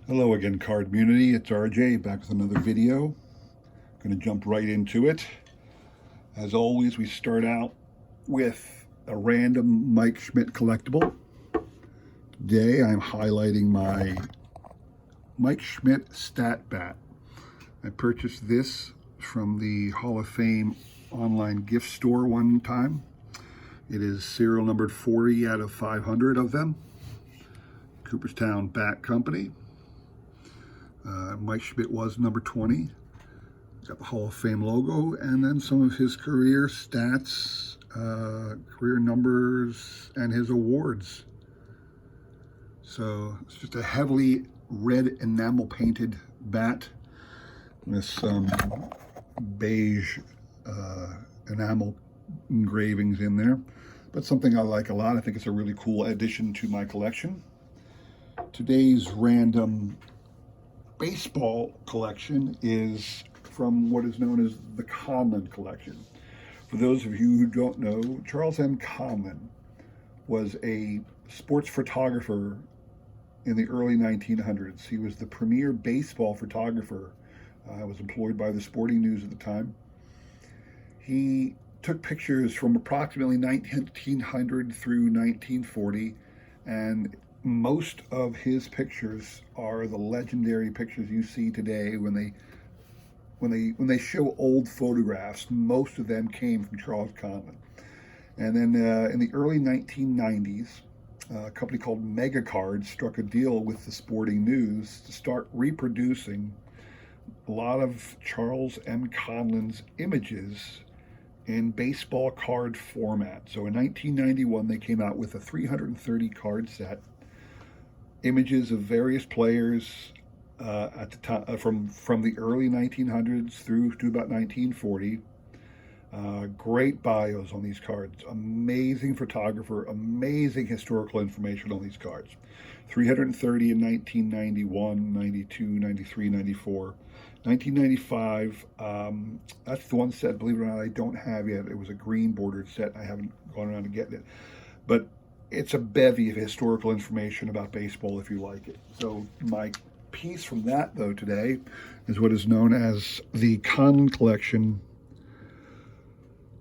Hello again, card community. It's RJ back with another video. Going to jump right into it. As always, we start out with a random Mike Schmidt collectible. Today I'm highlighting my Mike Schmidt Stat Bat. I purchased this from the Hall of Fame online gift store one time. It is serial numbered 40 out of 500 of them. Cooperstown Bat Company. Mike Schmidt was number 20. Got the Hall of Fame logo, and then some of his career stats, career numbers, and his awards. So it's just a heavily red enamel painted bat with some beige enamel engravings in there. But something I like a lot. I think it's a really cool addition to my collection. Today's random baseball collection is from what is known as the Conlon collection. For those of you who don't know, Charles M. Conlon was a sports photographer in the early 1900s. He was the premier baseball photographer, was employed by the Sporting News at the time. He took pictures from approximately 1900 through 1940, and most of his pictures are the legendary pictures you see today. When they show old photographs, most of them came from Charles Conlon. And then in the early 1990s, a company called Mega Cards struck a deal with the Sporting News to start reproducing a lot of Charles M. Conlon's images in baseball card format. So in 1991, they came out with a 330 card set. Images of various players at the time, from the early 1900s through to about 1940. Great bios on these cards. Amazing photographer, amazing historical information on these cards. 330 in 1991, 92, 93, 94. 1995, that's the one set, believe it or not, I don't have yet. It was a green bordered set. I haven't gone around to get it. But it's a bevy of historical information about baseball if you like it. So my piece from that, though, today is what is known as the Conlon Collection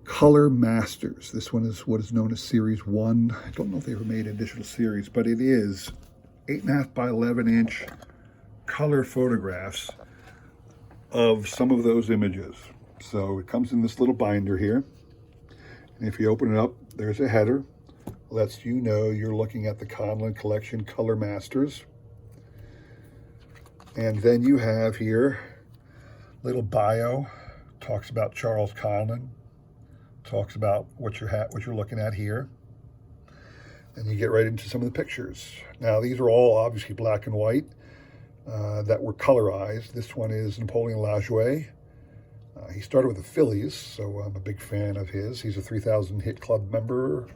Color Masters. This one is what is known as Series 1. I don't know if they ever made additional series, but it is 8.5 by 11 inch color photographs of some of those images. So it comes in this little binder here. And if you open it up, there's a header. Lets you know you're looking at the Conlon Collection Color Masters. And then you have here little bio, talks about Charles Conlon, talks about what you're looking at here. And you get right into some of the pictures. Now these are all obviously black and white that were colorized. This one is Napoleon Lajoie. He started with the Phillies, so I'm a big fan of his. He's a 3,000 hit club member,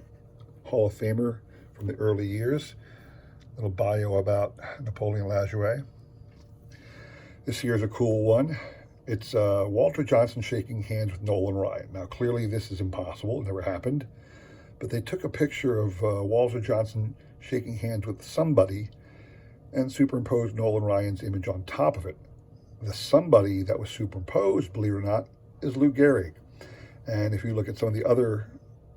Hall of Famer from the early years. Little bio about Napoleon Lajoie. This here is a cool one. It's Walter Johnson shaking hands with Nolan Ryan. Now clearly this is impossible, it never happened. But they took a picture of Walter Johnson shaking hands with somebody and superimposed Nolan Ryan's image on top of it. The somebody that was superimposed, believe it or not, is Lou Gehrig. And if you look at some of the other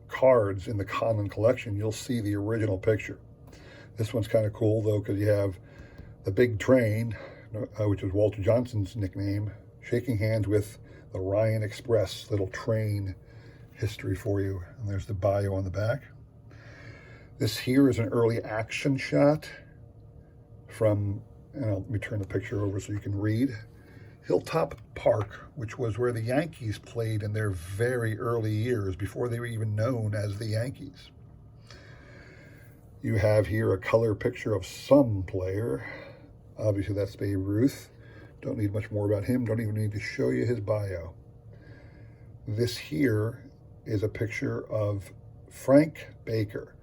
cards in the Conlon collection, you'll see the original picture. This one's kind of cool though, because you have the big train, which is Walter Johnson's nickname, shaking hands with the Ryan Express. Little train history for you. And there's the bio on the back. This here is an early action shot from, and let me turn the picture over so you can read, Hilltop Park, which was where the Yankees played in their very early years, before they were even known as the Yankees. You have here a color picture of some player. Obviously that's Babe Ruth. Don't need much more about him. Don't even need to show you his bio. This here is a picture of Frank Baker.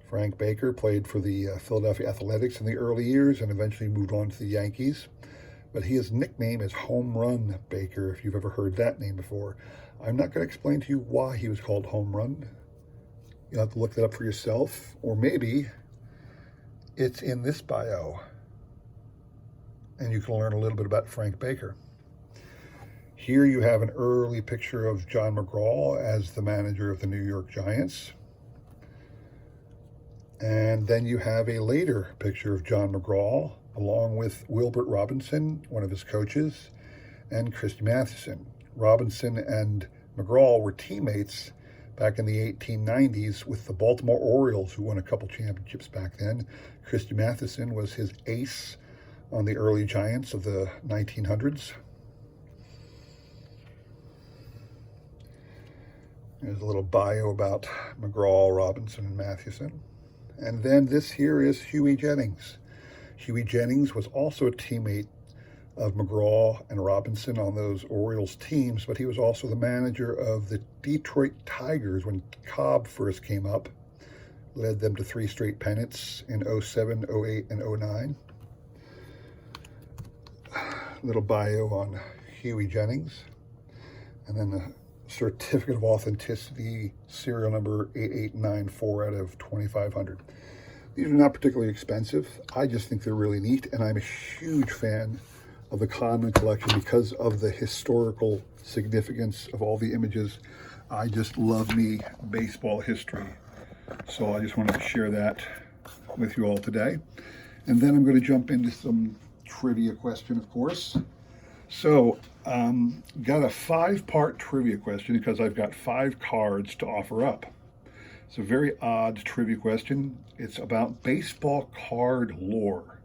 Frank Baker played for the Philadelphia Athletics in the early years and eventually moved on to the Yankees. But his nickname is Home Run Baker, if you've ever heard that name before. I'm not going to explain to you why he was called Home Run. You'll have to look that up for yourself, or maybe it's in this bio. and you can learn a little bit about Frank Baker. Here you have an early picture of John McGraw as the manager of the New York Giants. And then you have a later picture of John McGraw along with Wilbert Robinson, one of his coaches, and Christy Mathewson. Robinson and McGraw were teammates back in the 1890s with the Baltimore Orioles, who won a couple championships back then. Christy Mathewson was his ace on the early Giants of the 1900s. There's a little bio about McGraw, Robinson, and Mathewson. And then this here is Huey Jennings. Huey Jennings was also a teammate of McGraw and Robinson on those Orioles teams, but he was also the manager of the Detroit Tigers when Cobb first came up, led them to 3 straight pennants in 07, 08, and 09. Little bio on Huey Jennings. And then the certificate of authenticity, serial number 8894 out of 2500. These are not particularly expensive. I just think they're really neat, and I'm a huge fan of the Conlon collection because of the historical significance of all the images. I just love me baseball history. So I just wanted to share that with you all today. And then I'm going to jump into some trivia question, of course. So, got a 5-part trivia question because I've got 5 cards to offer up. It's a very odd trivia question. It's about baseball card lore.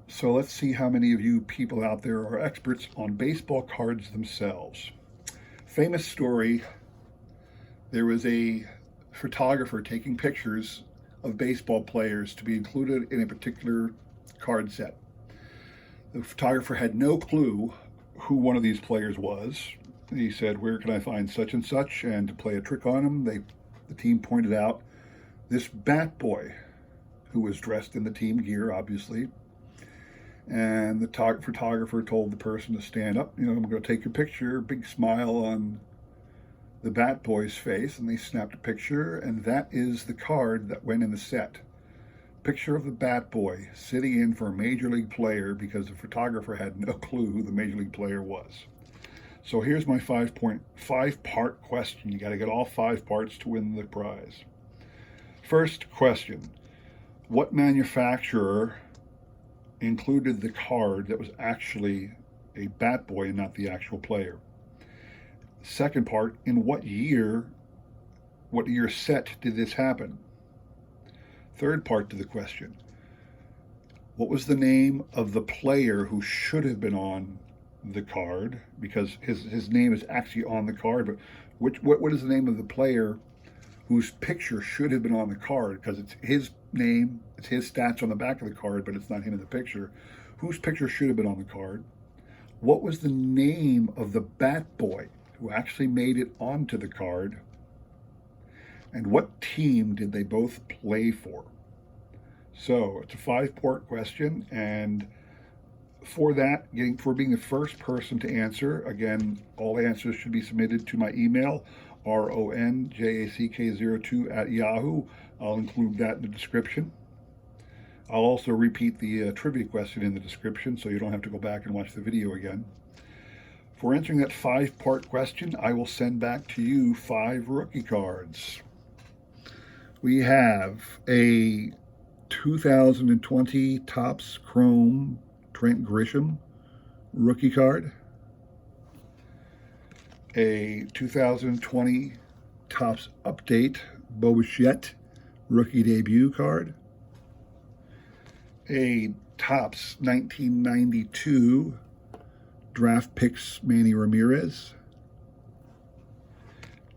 So let's see how many of you people out there are experts on baseball cards themselves. Famous story, there was a photographer taking pictures of baseball players to be included in a particular card set. The photographer had no clue who one of these players was. He said, "Where can I find such and such?" And to play a trick on him, the team pointed out this Batboy, who was dressed in the team gear, obviously. And the photographer told the person to stand up. I'm going to take your picture. Big smile on the Batboy's face, and they snapped a picture, and that is the card that went in the set. Picture of the Batboy sitting in for a major league player because the photographer had no clue who the major league player was. So here's my 5-part question. You got to get all 5 parts to win the prize. First question: what manufacturer included the card that was actually a Batboy and not the actual player? Second part: in what year set did this happen? Third part to the question: what was the name of the player who should have been on the card? Because his name is actually on the card, but what is the name of the player whose picture should have been on the card? Because it's his name, it's his stats on the back of the card, but it's not him in the picture. Whose picture should have been on the card? What was the name of the Batboy who actually made it onto the card? And what team did they both play for? So it's a 5-part question, and for being the first person to answer, again, all answers should be submitted to my email, ronjack02@yahoo. I'll include that in the description. I'll also repeat the trivia question in the description so you don't have to go back and watch the video again. For answering that 5-part question, I will send back to you 5 rookie cards. We have a 2020 Topps Chrome Trent Grisham rookie card, a 2020 Topps Update Bo Bichette rookie debut card, a Topps 1992 Draft Picks Manny Ramirez,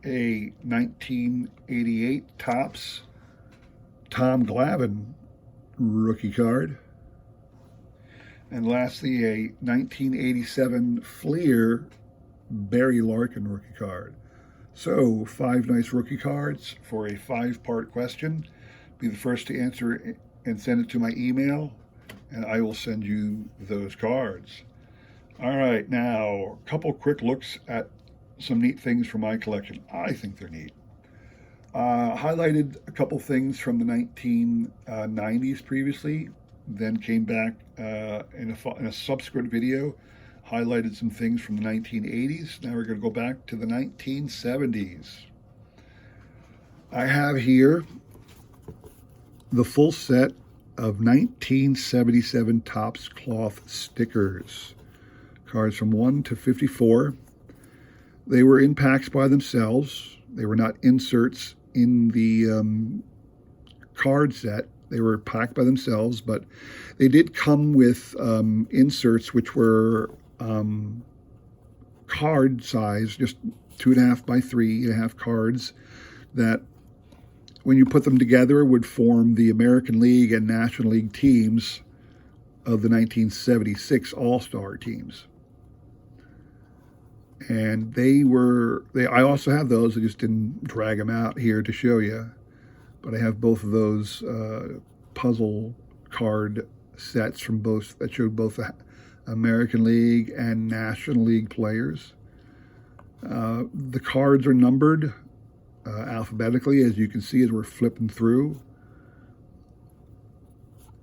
a 1988 Topps Tom Glavine rookie card, and lastly a 1987 Fleer Barry Larkin rookie card. So 5 nice rookie cards for a 5-part question. Be the first to answer and send it to my email, and I will send you those cards. All right, now a couple quick looks at some neat things from my collection. I think they're neat. Highlighted a couple things from the 1990s previously. then came back in a subsequent video, highlighted some things from the 1980s. Now we're going to go back to the 1970s. I have here the full set of 1977 Topps cloth stickers. Cards from 1 to 54. They were in packs by themselves. They were not inserts in the card set. They were packed by themselves, but they did come with inserts which were card size, just 2.5 by 3.5 cards that when you put them together would form the American League and National League teams of the 1976 All-Star teams. And I also have those. I just didn't drag them out here to show you. But I have both of those puzzle card sets from both that showed both the American League and National League players. The cards are numbered alphabetically, as you can see as we're flipping through.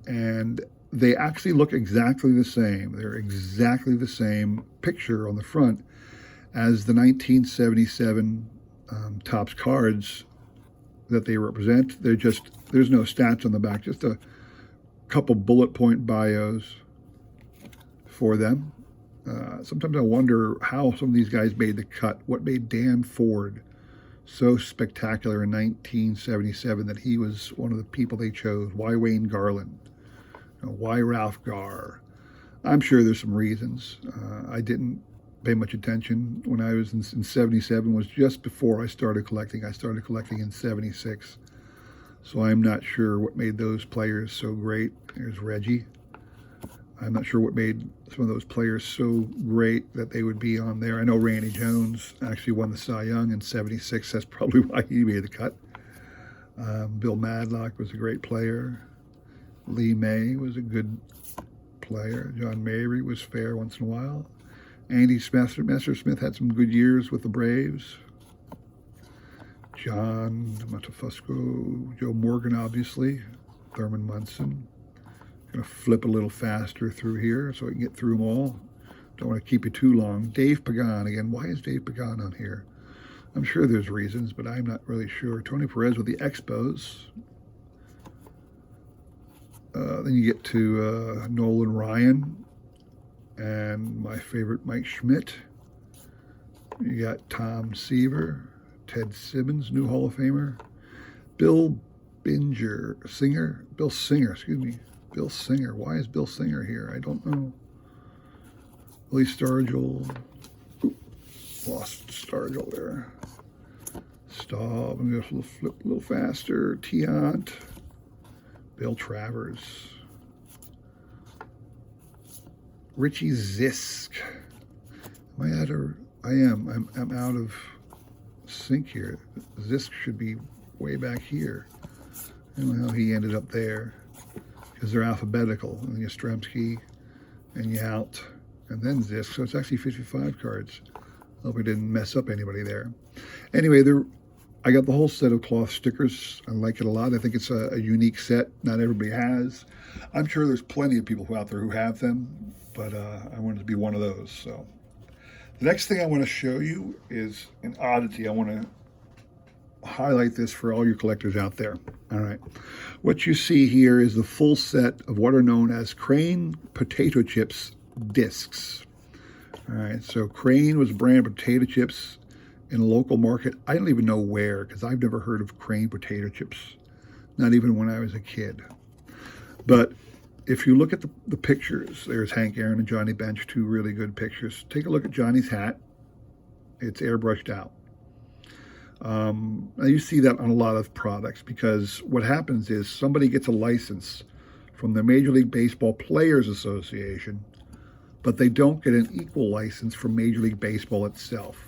And they actually look exactly the same. They're exactly the same picture on the front as the 1977 Topps cards that they represent. There's no stats on the back, just a couple bullet point bios for them. Sometimes I wonder how some of these guys made the cut. What made Dan Ford so spectacular in 1977 that he was one of the people they chose? Why Wayne Garland? Why Ralph Garr? I'm sure there's some reasons. I didn't pay much attention when I was in 77. Was just before I started collecting. I started collecting in 76. So I'm not sure what made those players so great. There's Reggie. I'm not sure what made some of those players so great that they would be on there. I know Randy Jones actually won the Cy Young in 76. That's probably why he made the cut. Bill Madlock was a great player. Lee May was a good player. John Mabry was fair once in a while. Andy Messersmith had some good years with the Braves. John Matafusco, Joe Morgan, obviously. Thurman Munson. Going to flip a little faster through here so I can get through them all. Don't want to keep you too long. Dave Pagan again. Why is Dave Pagan on here? I'm sure there's reasons, but I'm not really sure. Tony Perez with the Expos. Then you get to Nolan Ryan and my favorite Mike Schmidt. You got Tom Seaver, Ted Simmons, new Hall of Famer. Bill Singer. Why is Bill Singer here? I don't know. Willie Stargell. Lost Stargell there. Staub. I'm going to flip a little faster. Tiant. Bill Travers. Richie Zisk. Am I out of? I am. I'm out of sync here. Zisk should be way back here. I don't know how he ended up there because they're alphabetical. And Yastrzemski and Yount and then Zisk. So it's actually 55 cards. Hope I didn't mess up anybody there. Anyway, I got the whole set of cloth stickers. I like it a lot. I think it's a unique set. Not everybody has. I'm sure there's plenty of people out there who have them, but I wanted to be one of those. So the next thing I want to show you is an oddity. I want to highlight this for all your collectors out there. All right. What you see here is the full set of what are known as Crane potato chips discs. All right. So Crane was a brand of potato chips in a local market. I don't even know where, because I've never heard of Crane potato chips, not even when I was a kid. But if you look at the pictures, there's Hank Aaron and Johnny Bench, two really good pictures. Take a look at Johnny's hat. It's airbrushed out. Now you see that on a lot of products, because what happens is somebody gets a license from the Major League Baseball Players Association, but they don't get an equal license from Major League Baseball itself.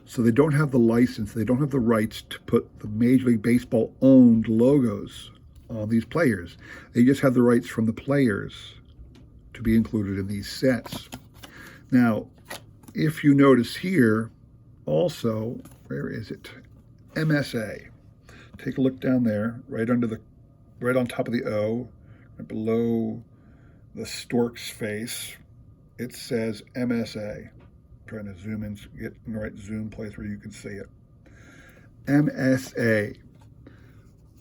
So they don't have the license, they don't have the rights to put the Major League Baseball owned logos on these players. They just have the rights from the players to be included in these sets. Now, if you notice here, also, where is it? MSA. Take a look down there, right on top of the O, right below the stork's face, it says MSA. Trying to zoom in, get in the right zoom place where you can see it. MSA.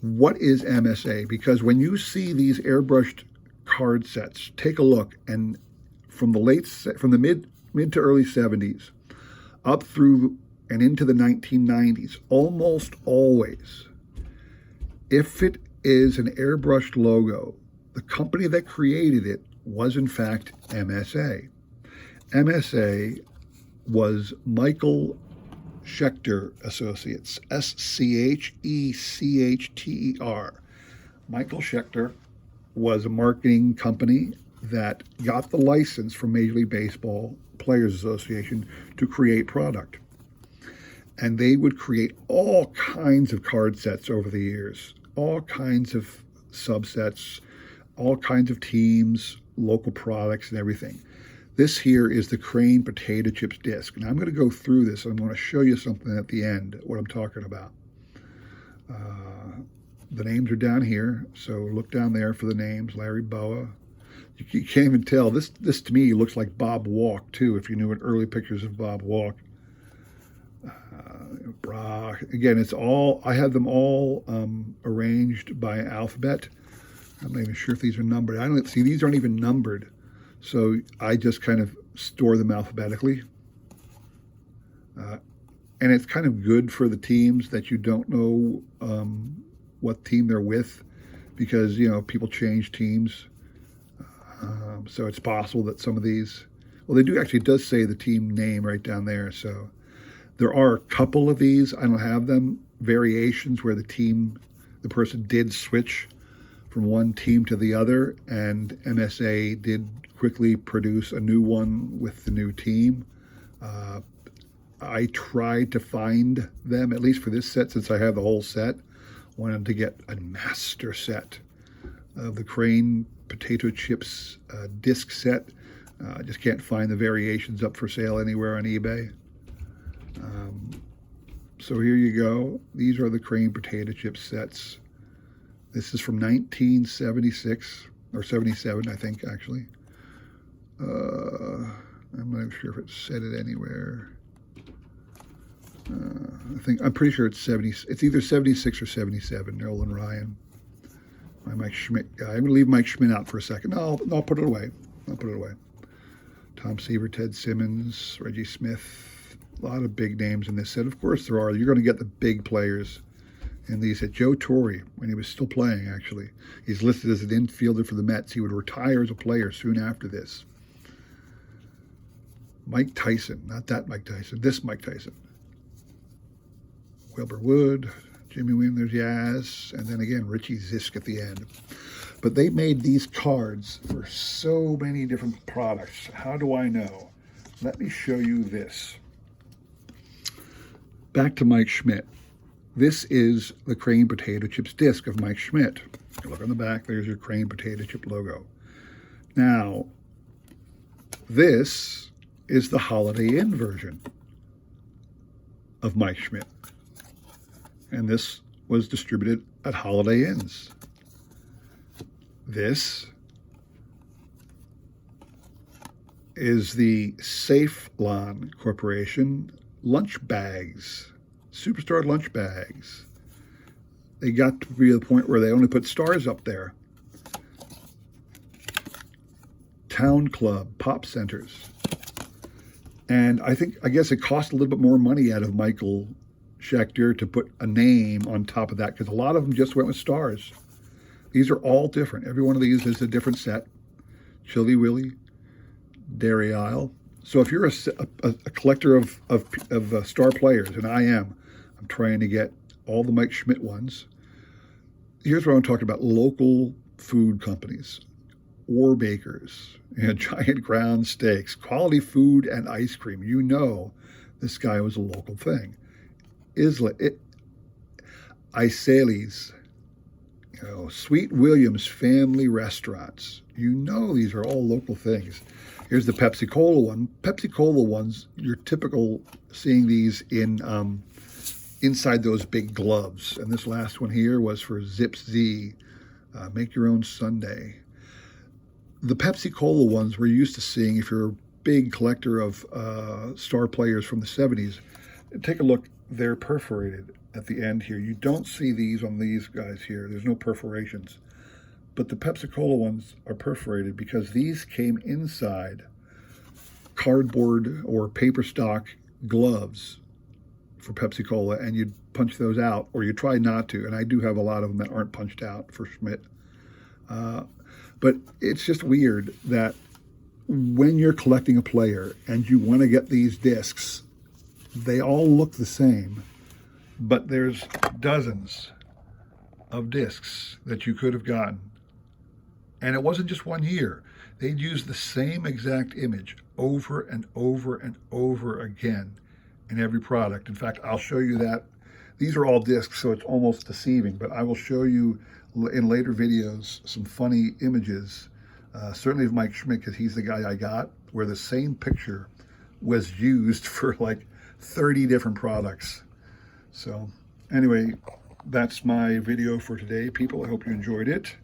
What is MSA? Because when you see these airbrushed card sets, take a look, and from the mid to early 70s up through and into the 1990s, almost always, if it is an airbrushed logo, the company that created it was in fact MSA. MSA was Michael Schechter Associates, Schechter. Michael Schechter was a marketing company that got the license from Major League Baseball Players Association to create product. And they would create all kinds of card sets over the years, all kinds of subsets, all kinds of teams, local products, and everything. This here is the Crane Potato Chips disc. And I'm going to go through this. I'm going to show you something at the end, what I'm talking about. The names are down here. So look down there for the names. Larry Boa. You can't even tell. This to me looks like Bob Walk, too, if you knew early pictures of Bob Walk. Again, it's all, I have them all arranged by alphabet. I'm not even sure if these are numbered. I don't see, these aren't even numbered. So I just kind of store them alphabetically. And it's kind of good for the teams that you don't know what team they're with, because, you know, people change teams. So it's possible that some of these, well, they do actually, it does say the team name right down there. So there are a couple of these, I don't have them, variations where the person did switch from one team to the other, and MSA did quickly produce a new one with the new team. I tried to find them, at least for this set, since I have the whole set. Wanted to get a master set of the Crane Potato Chips disc set. I just can't find the variations up for sale anywhere on eBay. So here you go. These are the Crane Potato Chip sets. This is from 1976, or 77, I think, actually. I'm not sure if it said it anywhere. I'm pretty sure it's 70. It's either 76 or 77. Nolan Ryan, my Mike Schmidt guy. I'm gonna leave Mike Schmidt out for a second. No, I'll put it away. Tom Seaver, Ted Simmons, Reggie Smith. A lot of big names in this set. Of course there are. You're going to get the big players in these. At Joe Torre, when he was still playing, actually, he's listed as an infielder for the Mets. He would retire as a player soon after this. Mike Tyson, not that Mike Tyson, this Mike Tyson. Wilbur Wood, Jimmy Williams, there's Yaz, and then again, Richie Zisk at the end. But they made these cards for so many different products. How do I know? Let me show you this. Back to Mike Schmidt. This is the Crane Potato Chips disc of Mike Schmidt. You look on the back, there's your Crane Potato Chip logo. Now, this is the Holiday Inn version of Mike Schmidt. And this was distributed at Holiday Inns. This is the Safe Lawn Corporation lunch bags, Superstar lunch bags. They got to be the point where they only put stars up there. Town Club Pop Centers. And I guess it cost a little bit more money out of Michael Schechter to put a name on top of that, because a lot of them just went with stars. These are all different. Every one of these is a different set. Chili Willy, Dairy Isle. So if you're a collector of star players, and I am, I'm trying to get all the Mike Schmidt ones. Here's what I'm talking about: local food companies, or bakers, Giant Ground Steaks, quality food and ice cream. You know, this guy was a local thing. Isales, Sweet Williams Family Restaurants. You know, these are all local things. Here's the Pepsi Cola one. Pepsi Cola ones, you're typical seeing these in inside those big gloves. And this last one here was for Zips Z, Make Your Own Sundae. The Pepsi Cola ones we're used to seeing, if you're a big collector of star players from the 70s, take a look. They're perforated at the end here. You don't see these on these guys here. There's no perforations. But the Pepsi Cola ones are perforated because these came inside cardboard or paper stock gloves for Pepsi Cola, and you'd punch those out, or you try not to. And I do have a lot of them that aren't punched out for Schmidt. But it's just weird that when you're collecting a player and you want to get these discs, they all look the same, but there's dozens of discs that you could have gotten. And it wasn't just 1 year. They'd use the same exact image over and over and over again in every product. In fact, I'll show you that. These are all discs, so it's almost deceiving, but I will show you in later videos some funny images, certainly of Mike Schmidt, because he's the guy I got, where the same picture was used for like 30 different products. So anyway, that's my video for today, people. I hope you enjoyed it.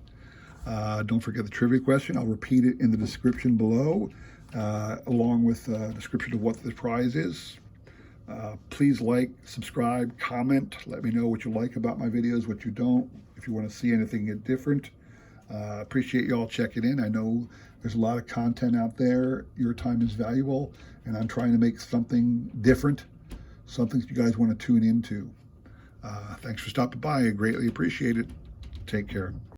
Don't forget the trivia question. I'll repeat it in the description below, along with a description of what the prize is. Please like, subscribe, comment. Let me know what you like about my videos, what you don't, if you want to see anything different. Appreciate y'all checking in. I know there's a lot of content out there. Your time is valuable, and I'm trying to make something different, something you guys want to tune into. Thanks for stopping by. I greatly appreciate it. Take care.